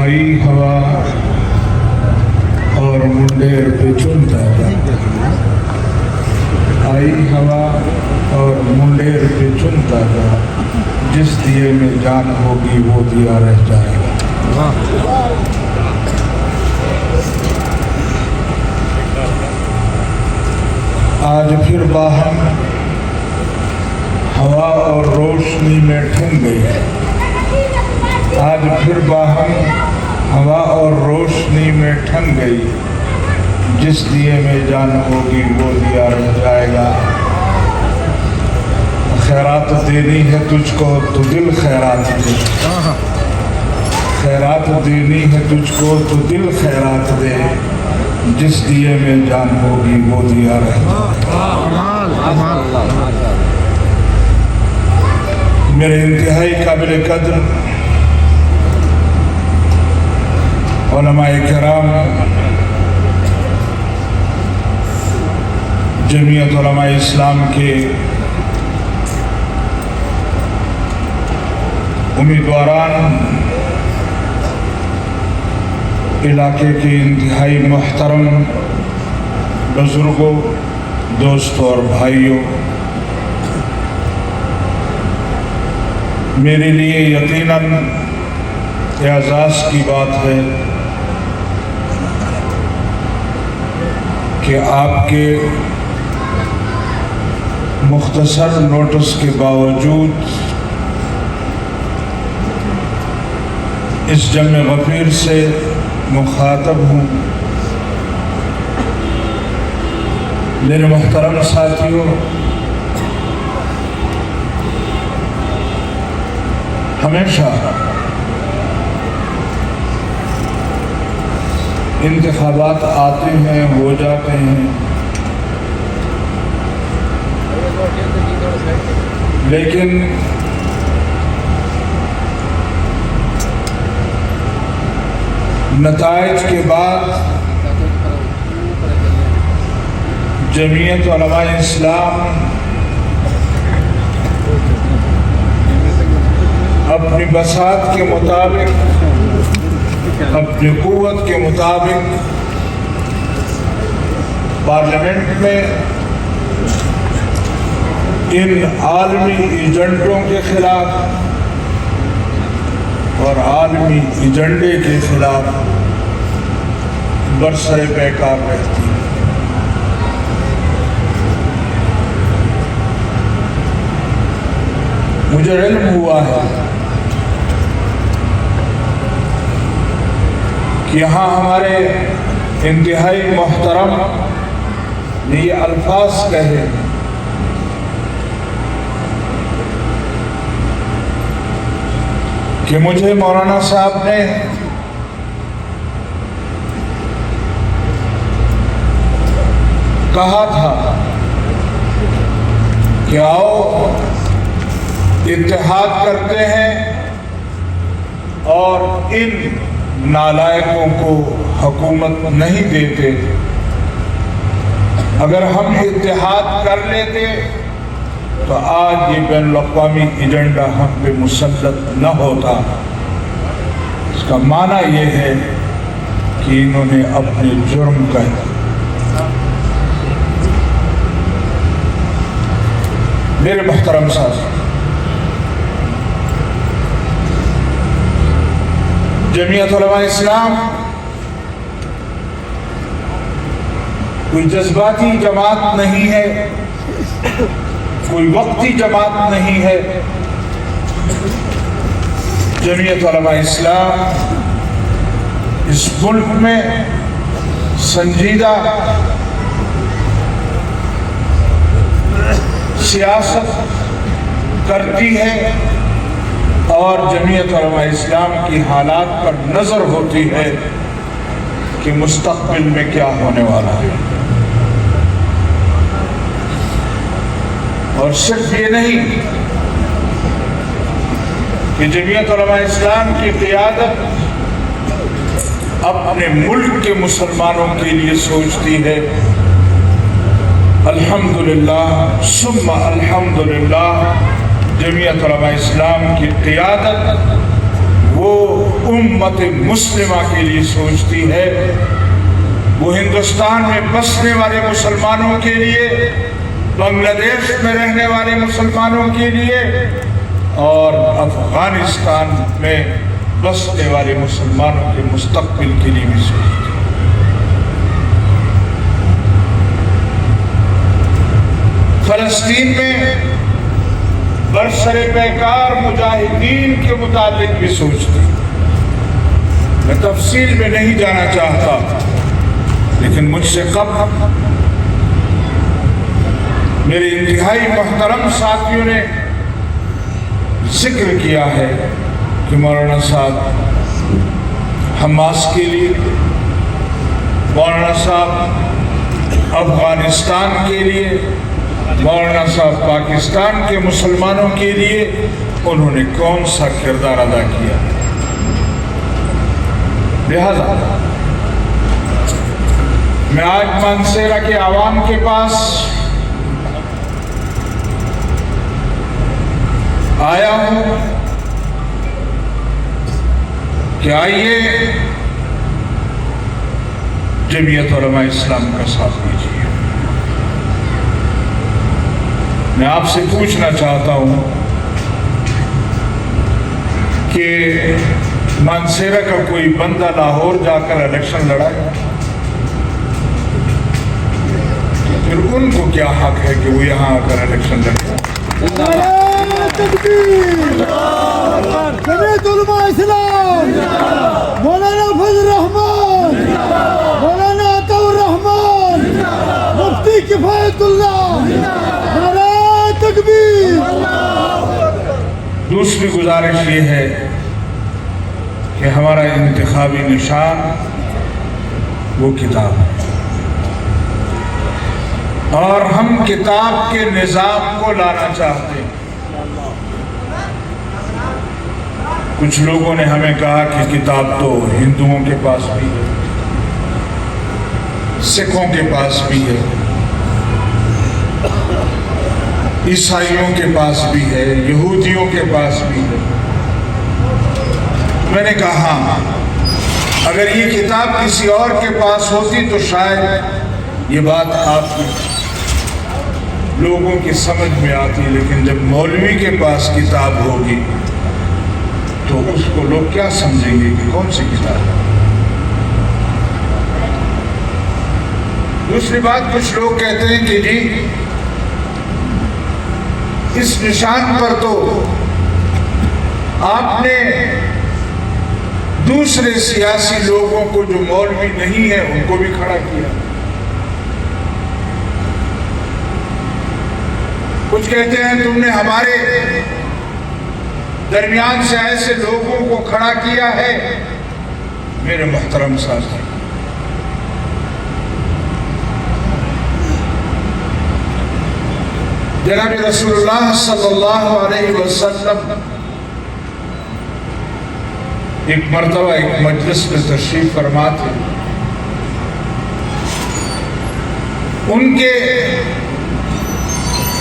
آئی ہوا اور منڈیر پہ چنتا تھا، آئی ہوا اور منڈیر پہ چنتا تھا، جس دیے میں جان ہوگی وہ دیا رہ جائے گا۔ آج پھر باہم ہوا اور روشنی میں ٹھن گئی، آج پھر باہم ہوا اور روشنی میں ٹھن گئی، جس دیے میں جان ہوگی وہ دیا رہ جائے گا۔ خیرات دینی ہے تجھ کو تو دل خیرات دے، خیرات دینی ہے تجھ کو تو دل خیرات دے، جس دیے میں جان ہوگی وہ دیا رہ جائے گا۔ میرے انتہائی قابل قدر علماء کرام، جمعیت علماء اسلام کے امیدواران، علاقے کے انتہائی محترم بزرگوں، دوستوں اور بھائیوں، میرے لیے یقیناً اعزاز کی بات ہے کہ آپ کے مختصر نوٹس کے باوجود اس جمع غفیر سے مخاطب ہوں۔ میرے محترم ساتھیوں، ہمیشہ انتخابات آتے ہیں، ہو جاتے ہیں، لیکن نتائج کے بعد جمعیت علماء اسلام اپنی بساط کے مطابق، اپنی قوت کے مطابق پارلیمنٹ میں ان عالمی ایجنڈوں کے خلاف اور عالمی ایجنڈے کے خلاف برسر پیکار رہتی ہے۔ مجھے علم ہوا ہے کہ یہاں ہمارے انتہائی محترم نے یہ الفاظ کہے کہ مجھے مولانا صاحب نے کہا تھا کہ آؤ اتحاد کرتے ہیں اور ان نالائقوں کو حکومت نہیں دیتے۔ اگر ہم اتحاد کر لیتے تو آج یہ بین الاقوامی ایجنڈا ہم پہ مسلط نہ ہوتا۔ اس کا معنی یہ ہے کہ انہوں نے اپنے جرم کا میرے محترم ساتھی، جمعیت علماء اسلام کوئی جذباتی جماعت نہیں ہے، کوئی وقتی جماعت نہیں ہے۔ جمعیت علماء اسلام اس ملک میں سنجیدہ سیاست کرتی ہے اور جمعیت علماء اسلام کی حالات پر نظر ہوتی ہے کہ مستقبل میں کیا ہونے والا ہے۔ اور صرف یہ نہیں کہ جمعیت علماء اسلام کی قیادت اپنے ملک کے مسلمانوں کے لیے سوچتی ہے، الحمدللہ ثم الحمدللہ، جمعیت علماء اسلام کی قیادت وہ امت مسلمہ کے لیے سوچتی ہے، وہ ہندوستان میں بسنے والے مسلمانوں کے لیے، بنگلہ دیش میں رہنے والے مسلمانوں کے لیے اور افغانستان میں بسنے والے مسلمانوں کے مستقبل کے لیے بھی سوچتی ہے۔ فلسطین میں برسر پیکار مجاہدین کے متعلق بھی سوچتی ہے۔ میں تفصیل میں نہیں جانا چاہتا، لیکن مجھ سے قبل میرے انتہائی محترم ساتھیوں نے ذکر کیا ہے کہ مولانا صاحب حماس کے لیے، مولانا صاحب افغانستان کے لیے، مولانا صاحب پاکستان کے مسلمانوں کے لیے انہوں نے کون سا کردار ادا کیا۔ لہذا میں آج مانسہرہ کے عوام کے پاس آیا ہوں کہ آئیے جمعیت علماء اسلام کا ساتھ دیجیے۔ میں آپ سے پوچھنا چاہتا ہوں کہ مانسہرہ کا کوئی بندہ لاہور جا کر الیکشن لڑائے، پھر ان کو کیا حق ہے کہ وہ یہاں آ کر الیکشن لڑے؟ جمعیت علماء اسلام، مولانا فضل الرحمان، مولانا عطا الرحمان، مفتی کفایت اللہ، نعرہ تکبیر۔ دوسری گزارش یہ ہے کہ ہمارا انتخابی نشان وہ کتاب ہے، اور ہم کتاب کے نظام کو لانا چاہتے ہیں۔ کچھ لوگوں نے ہمیں کہا کہ کتاب تو ہندوؤں کے پاس بھی ہے، سکھوں کے پاس بھی ہے، عیسائیوں کے پاس بھی ہے، یہودیوں کے پاس بھی ہے۔ میں نے کہا اگر یہ کتاب کسی اور کے پاس ہوتی تو شاید یہ بات آپ لوگوں کی سمجھ میں آتی، لیکن جب مولوی کے پاس کتاب ہوگی تو اس کو لوگ کیا سمجھیں گے کہ کون سی کتاب ہے۔ دوسری بات، کچھ لوگ کہتے ہیں کہ جی اس نشان پر تو آپ نے دوسرے سیاسی لوگوں کو جو مولوی نہیں ہے ان کو بھی کھڑا کیا۔ کچھ کہتے ہیں تم نے ہمارے درمیان سے ایسے لوگوں کو کھڑا کیا ہے۔ میرے محترم ساتھی، جناب رسول اللہ صلی اللہ علیہ وسلم ایک مرتبہ ایک مجلس میں تشریف فرما تھے۔ ان کے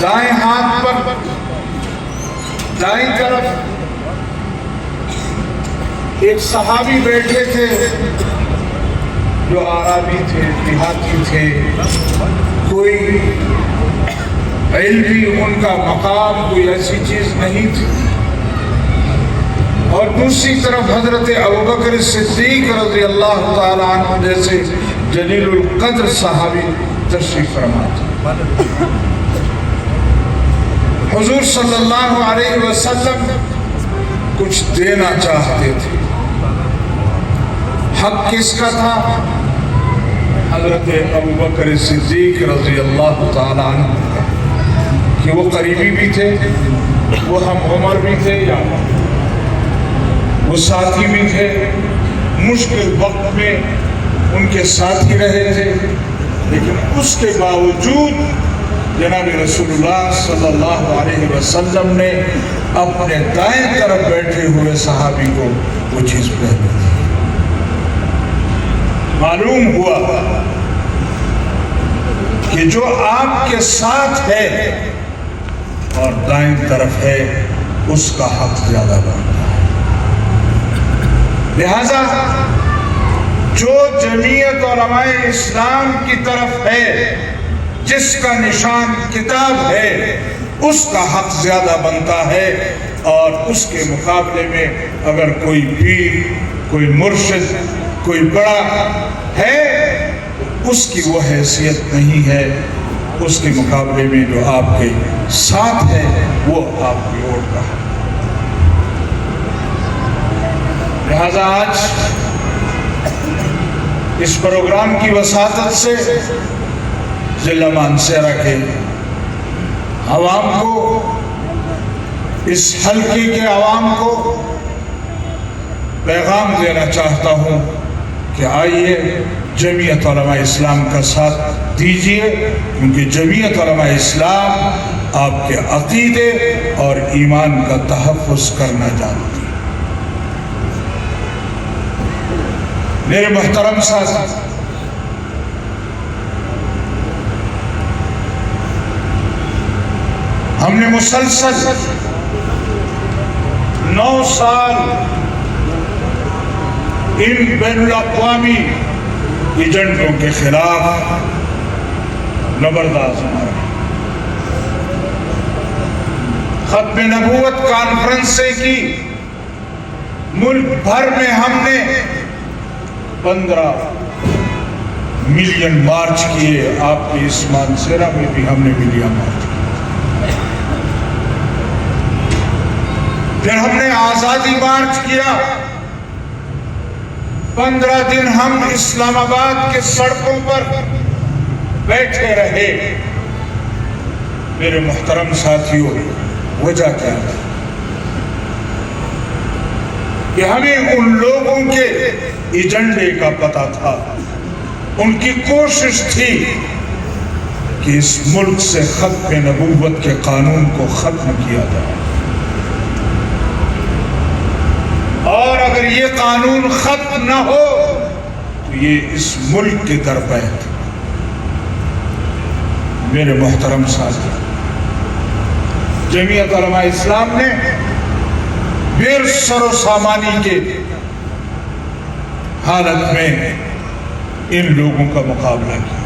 دائیں ہاتھ پر دائیں طرف ایک صحابی بیٹھے تھے جو عربی تھے، دیہاتی تھے، کوئی علمی ان کا مقام کوئی ایسی چیز نہیں تھی، اور دوسری طرف حضرت ابوبکر صدیق رضی اللہ تعالیٰ عنہ جیسے جلیل القدر صحابی تشریف فرما تھے۔ حضور صلی اللہ علیہ وسلم کچھ دینا چاہتے تھے۔ حق کس کا تھا؟ حضرت ابوبکر صدیق رضی اللہ تعالیٰ عنہ کا، کہ وہ قریبی بھی تھے، وہ ہم عمر بھی تھے، یا وہ ساتھی بھی تھے، مشکل وقت میں ان کے ساتھ ہی رہے تھے، لیکن اس کے باوجود جناب رسول اللہ صلی اللہ علیہ وسلم نے اپنے دائیں طرف بیٹھے ہوئے صحابی کو وہ چیز پہنی تھی۔ معلوم ہوا کہ جو آپ کے ساتھ ہے اور دائیں طرف ہے اس کا حق زیادہ بنتا ہے۔ لہذا جو جمعیت علماء اسلام کی طرف ہے، جس کا نشان کتاب ہے، اس کا حق زیادہ بنتا ہے، اور اس کے مقابلے میں اگر کوئی پیر، کوئی مرشد، کوئی بڑا ہے، اس کی وہ حیثیت نہیں ہے۔ اس کے مقابلے میں جو آپ کے ساتھ ہے وہ آپ کی ووٹ کا ہے۔ لہذا آج اس پروگرام کی وساطت سے ضلع مانسہرہ کے عوام کو، اس حلقے کے عوام کو پیغام دینا چاہتا ہوں کہ آئیے جمعیت علماء اسلام کا ساتھ دیجیے، کیونکہ جمعیت علماء اسلام آپ کے عقیدے اور ایمان کا تحفظ کرنا جانتی ہے۔ میرے محترم ساتھی، ہم نے مسلسل 9 سال ان بین الاقوامی ایجنٹوں کے خلاف زبردست مارا۔ ختم نبوت کانفرنسیں کی، ملک بھر میں ہم نے 15 ملین مارچ کیے، آپ کے اس مانسہرہ میں بھی ہم نے ملین مارچ کیا۔ پھر ہم نے آزادی مارچ کیا، 15 دن ہم اسلام آباد کے سڑکوں پر بیٹھے رہے۔ میرے محترم ساتھیوں، وجہ کیا ہے کہ ہمیں ان لوگوں کے ایجنڈے کا پتہ تھا، ان کی کوشش تھی کہ اس ملک سے ختم نبوت کے قانون کو ختم کیا جائے، اور اگر یہ قانون ختم نہ ہو تو یہ اس ملک کے درپیت۔ میرے محترم ساتھی، جمعیت علماء اسلام نے بغیر سر و سامانی کے حالت میں ان لوگوں کا مقابلہ کیا،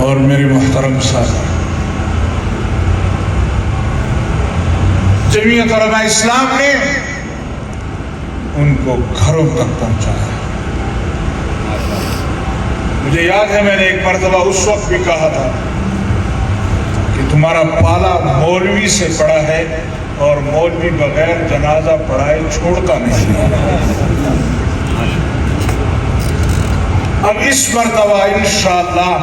اور میرے محترم ساتھی، جمعیت علماء اسلام نے ان کو گھروں تک پہنچایا۔ مجھے یاد ہے میں نے ایک مرتبہ اس وقت بھی کہا تھا کہ تمہارا پالا مولوی سے پڑا ہے، اور مولوی بغیر جنازہ پڑھائے چھوڑتا نہیں۔ اب اس مرتبہ انشاءاللہ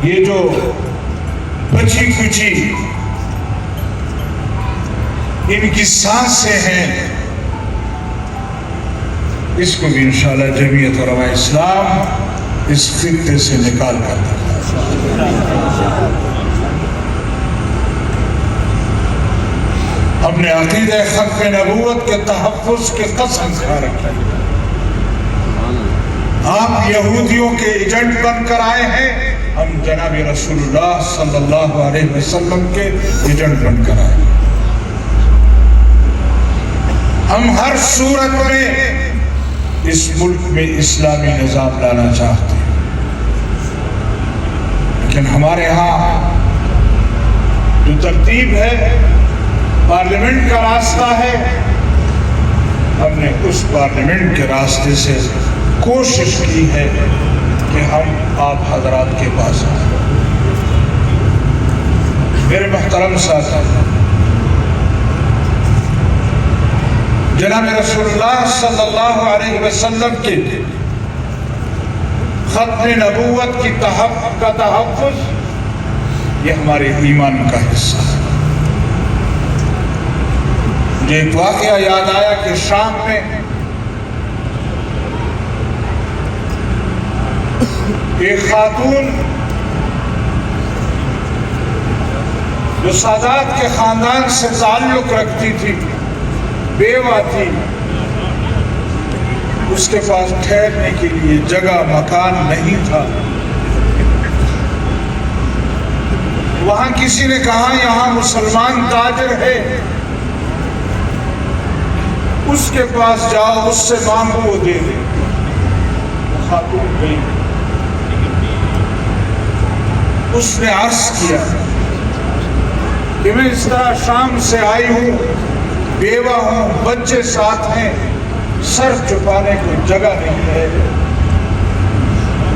یہ جو بچی کچی ان کی سانسیں ہیں، اس کو بھی انشاءاللہ جمعیت علماء اسلام اس خطے سے نکال کر دے۔ اپنے عقیدہ ختم نبوت کے تحفظ کے قسم کھا رکھی۔ آپ یہودیوں کے ایجنٹ بن کر آئے ہیں، ہم جناب رسول اللہ صلی اللہ علیہ وسلم کے ایجنٹ بن کر آئے ہیں۔ ہم ہر صورت میں اس ملک میں اسلامی نظام لانا چاہتے ہیں، لیکن ہمارے ہاں جو ترتیب ہے، پارلیمنٹ کا راستہ ہے، ہم نے اس پارلیمنٹ کے راستے سے کوشش کی ہے کہ ہم آپ حضرات کے پاس آئیں۔ میرے محترم ساتھی، جناب رسول اللہ صلی اللہ علیہ وسلم کے ختم نبوت کا تحفظ یہ ہمارے ایمان کا حصہ ہے۔ مجھے ایک واقعہ یاد آیا کہ شام میں ایک خاتون جو سادات کے خاندان سے تعلق رکھتی تھی، بیوہ تھی، اس کے پاس ٹھہرنے کے لیے جگہ مکان نہیں تھا، وہاں کسی نے کہا یہاں مسلمان تاجر ہے، اس کے پاس جاؤ، اس سے مانگو، وہ دے دے۔ وہ خاتون گئی، اس نے عرض کیا کہ میں اس طرح شام سے آئی ہوں، بیوہ ہوں، بچے ساتھ ہیں، سر چھپانے کو جگہ نہیں ہے۔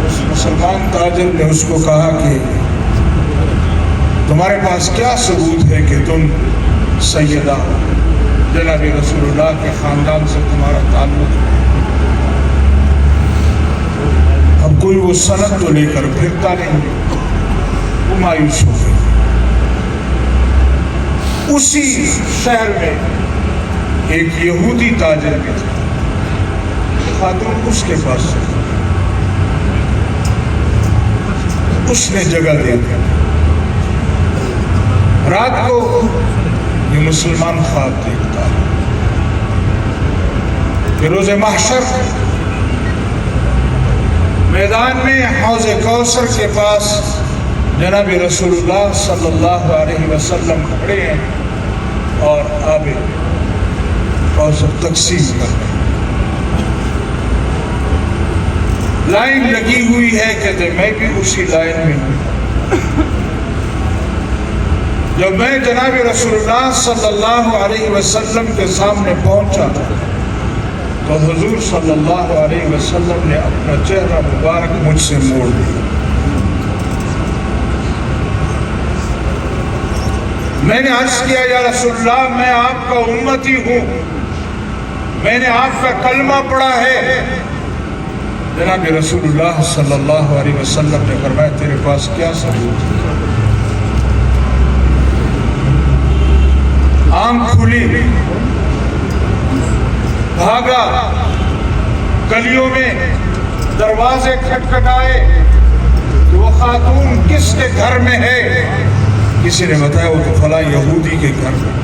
اس مسلمان تاجر نے اس کو کہا کہ تمہارے پاس کیا ثبوت ہے کہ تم سیدہ ہو؟ جناب رسول اللہ کے خاندان سے تمہارا تعلق ہے؟ اب کوئی وہ سند تو لے کر پھرتا نہیں، وہ مایوس ہو گئی۔ اسی شہر میں ایک یہودی تاجر بھی تھا، خاتون اس کے پاس چلی، اس نے جگہ دے دی۔ رات کو یہ مسلمان خواب دیکھتا ہے کہ روز محشر میدان میں حوض کوثر کے پاس جناب رسول اللہ صلی اللہ علیہ وسلم کھڑے ہیں اور آب کوثر تقسیم کر رہے ہیں۔ لائن لگی ہوئی ہے، کہتے میں بھی اسی لائن میں ہوں۔ جب میں جناب رسول اللہ صلی اللہ علیہ وسلم کے سامنے پہنچا تو حضور صلی اللہ علیہ وسلم نے اپنا چہرہ مبارک مجھ سے موڑ دیا۔ میں نے عرض کیا یا رسول اللہ، میں آپ کا امتی ہوں، میں نے آپ کا کلمہ پڑھا ہے۔ جناب رسول اللہ صلی اللہ علیہ وسلم نے فرمایا تیرے پاس کیا ثبوت ہے؟ آنکھ کھلی، بھاگا، گلیوں میں دروازے کھٹکھٹائے کہ وہ خاتون کس کے گھر میں ہے؟ کسی نے بتایا وہ تو فلاں یہودی کے گھر میں۔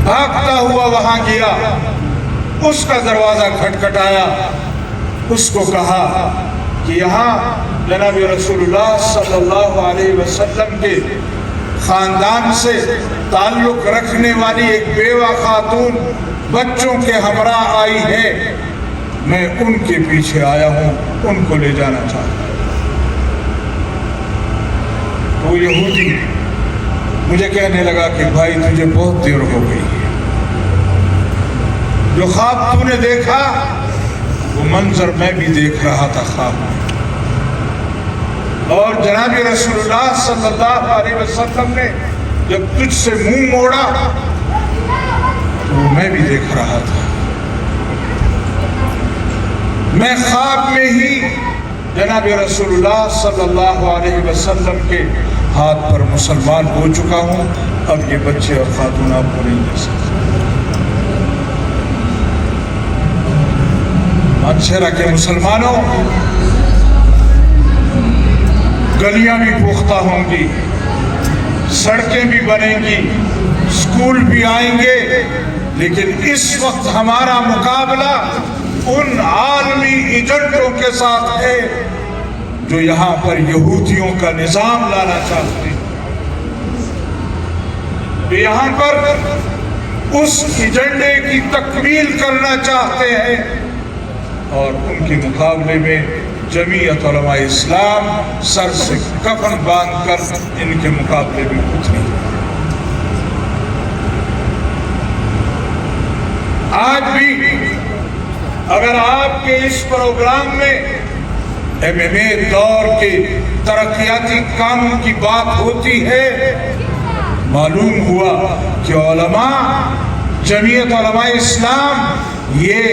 بھاگتا ہوا وہاں گیا، اس کا دروازہ کھٹکھٹایا، اس کو کہا کہ یہاں جناب رسول اللہ صلی اللہ علیہ وسلم کے خاندان سے تعلق رکھنے والی ایک بیوہ خاتون بچوں کے ہمراہ آئی ہے، میں ان کے پیچھے آیا ہوں، ان کو لے جانا چاہتا ہوں۔ وہ یہودی مجھے کہنے لگا کہ بھائی تجھے بہت دیر ہو گئی ہے، جو خواب تو نے دیکھا وہ منظر میں بھی دیکھ رہا تھا خواب میں، اور جناب رسول اللہ صلی اللہ علیہ وسلم نے جب تجھ سے منہ موڑا تو وہ میں بھی دیکھ رہا تھا۔ میں خواب میں ہی جناب رسول اللہ صلی اللہ علیہ وسلم کے ہاتھ پر مسلمان ہو چکا ہوں، اب یہ بچے اور خاتون آپ کو نہیں دے سکتے۔ مانچھیرا کے مسلمانوں، گلیاں بھی پختہ ہوں گی، سڑکیں بھی بنیں گی، اسکول بھی آئیں گے، لیکن اس وقت ہمارا مقابلہ ان عالمی ایجنٹوں کے ساتھ ہے جو یہاں پر یہودیوں کا نظام لانا چاہتے ہیں، جو یہاں پر اس ایجنڈے کی تکمیل کرنا چاہتے ہیں، اور ان کے مقابلے میں جمعیت علماء اسلام سر سے کفن باندھ کر ان کے مقابلے میں کچھ نہیں۔ آج بھی اگر آپ کے اس پروگرام میں MMA دور کے ترقیاتی قانون کی بات ہوتی ہے، معلوم ہوا کہ علماء، جمعیت علماء اسلام یہ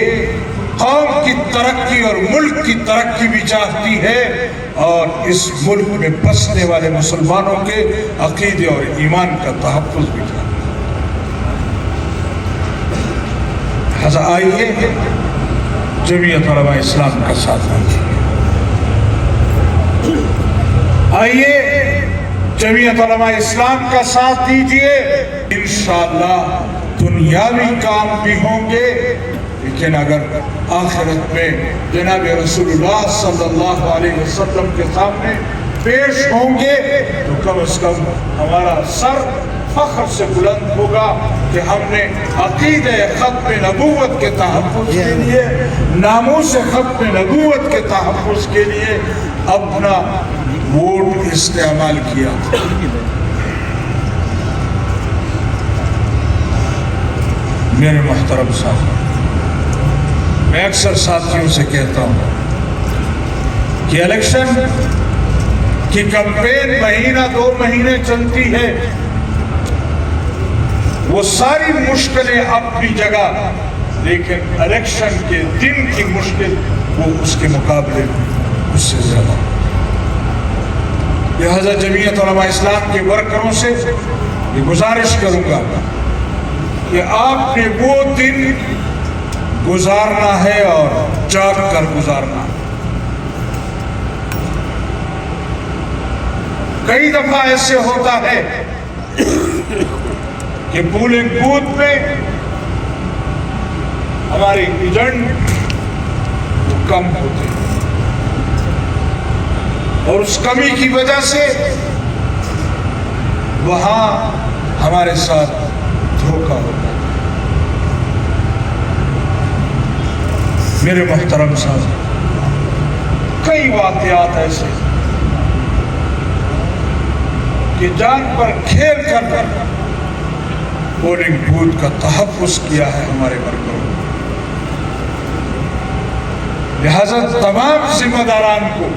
قوم کی ترقی اور ملک کی ترقی بھی چاہتی ہے، اور اس ملک میں بسنے والے مسلمانوں کے عقیدے اور ایمان کا تحفظ بھی چاہتی ہے۔ لہذا آئیے جمعیت علماء اسلام کا ساتھ دیجیے، آئیے جمعیت علماء اسلام کا ساتھ دیجیے، انشاءاللہ دنیاوی کام بھی ہوں گے، لیکن اگر آخرت میں جناب رسول اللہ صلی اللہ علیہ وسلم کے سامنے پیش ہوں گے تو کم از کم ہمارا سر فخر سے بلند ہوگا کہ ہم نے عقیدہ ختم نبوت کے تحفظ کے لیے، ناموس ختم نبوت کے تحفظ کے لیے اپنا ووٹ استعمال کیا. میرے محترم ساتھی، میں اکثر ساتھیوں سے کہتا ہوں کہ الیکشن کی کمپین مہینہ 2 مہینے چلتی ہے، وہ ساری مشکلیں اپنی جگہ، لیکن الیکشن کے دن کی مشکل وہ اس کے مقابلے میں اس سے زیادہ. لہذا جمعیت علماء اسلام کے ورکروں سے یہ گزارش کروں گا کہ آپ نے وہ دن گزارنا ہے اور جاگ کر گزارنا. کئی دفعہ ایسے ہوتا ہے کہ پولنگ بوتھ میں ہمارے ایجنٹ کم ہوتے ہیں اور اس کمی کی وجہ سے وہاں ہمارے ساتھ دھوکہ ہوتا ہے. میرے محترم ساتھی، کئی واقعات ایسے کہ جان پر کھیل کر پولنگ بوتھ کا تحفظ کیا ہے ہمارے ورکروں نے. لہذا تمام ذمہ داران کو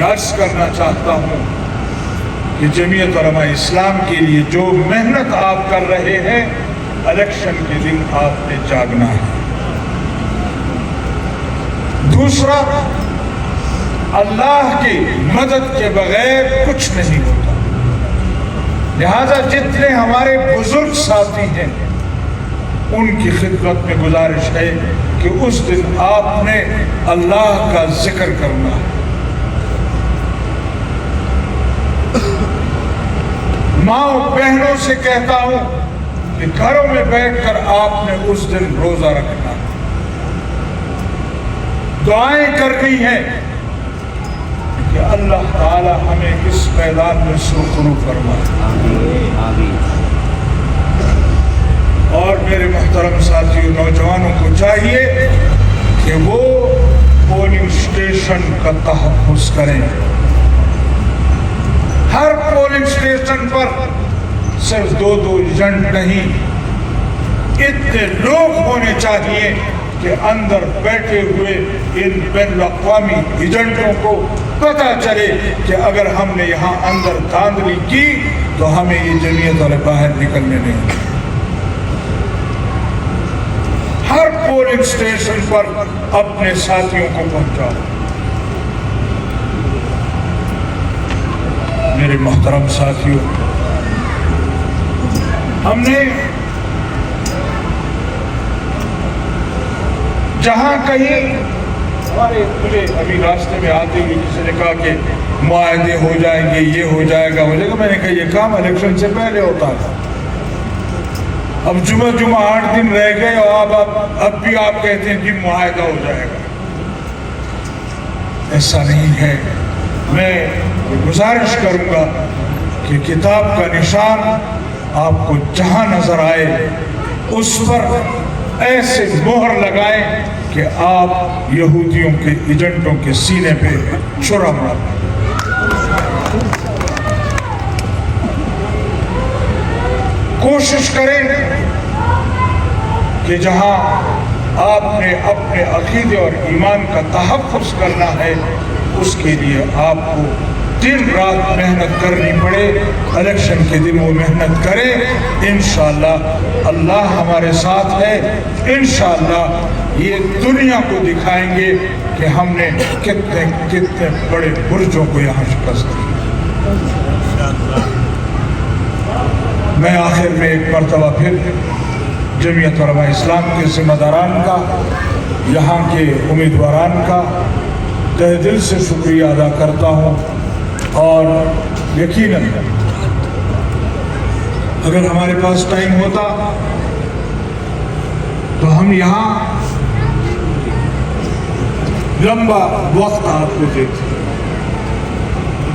عرض کرنا چاہتا ہوں کہ جمعیت علماء اسلام کے لیے جو محنت آپ کر رہے ہیں، الیکشن کے دن آپ نے جاگنا ہے. دوسرا، اللہ کی مدد کے بغیر کچھ نہیں ہوتا. لہذا جتنے ہمارے بزرگ ساتھی ہیں ان کی خدمت میں گزارش ہے کہ اس دن آپ نے اللہ کا ذکر کرنا ہے. ماں بہنوں سے کہتا ہوں کہ گھروں میں بیٹھ کر آپ نے اس دن روزہ رکھنا ہے، دعائیں کرنی ہے کہ اللہ تعالی ہمیں اس میدان میں سرخرو فرمائے. اور میرے محترم ساتھیوں، نوجوانوں کو چاہیے کہ وہ پولنگ اسٹیشن کا تحفظ کریں. ہر پولنگ اسٹیشن پر صرف 2 ایجنٹ نہیں، اتنے لوگ ہونے چاہیے کہ اندر بیٹھے ہوئے ان بین الاقوامی ایجنٹوں کو پتہ چلے کہ اگر ہم نے یہاں اندر دھاندلی کی تو ہمیں یہ جمعیت والے باہر نکلنے نہیں. ہر پولنگ اسٹیشن پر اپنے ساتھیوں کو پہنچاؤ. میرے محترم ساتھیوں، ہم نے جہاں کہیں مجھے ابھی راستے میں آتے ہوئے کسی نے کہا کہ معاہدے ہو جائیں گے، یہ ہو جائے گا، میں نے کہا یہ کام الیکشن سے پہلے ہوتا ہے. اب جمعہ 8 دن رہ گئے اور اب بھی آپ کہتے ہیں کہ معاہدہ ہو جائے گا. ایسا نہیں ہے. میں گزارش کروں گا کہ کتاب کا نشان آپ کو جہاں نظر آئے اس پر ایسے مہر لگائیں کہ آپ یہودیوں کے ایجنٹوں کے سینے پہ چھرا مار. کوشش کریں کہ جہاں آپ نے اپنے عقیدے اور ایمان کا تحفظ کرنا ہے اس کے لیے آپ کو دن رات محنت کرنی پڑے. الیکشن کے دن وہ محنت کریں. انشاءاللہ اللہ ہمارے ساتھ ہے. انشاءاللہ یہ دنیا کو دکھائیں گے کہ ہم نے کتنے بڑے برجوں کو یہاں شکست دی. میں آخر میں ایک مرتبہ پھر جمعیت علماء اسلام کے ذمہ داران کا، یہاں کے امیدواران کا تہ دل سے شکریہ ادا کرتا ہوں. اور یقیناً اگر ہمارے پاس ٹائم ہوتا تو ہم یہاں لمبا وقت آپ کو دیتے.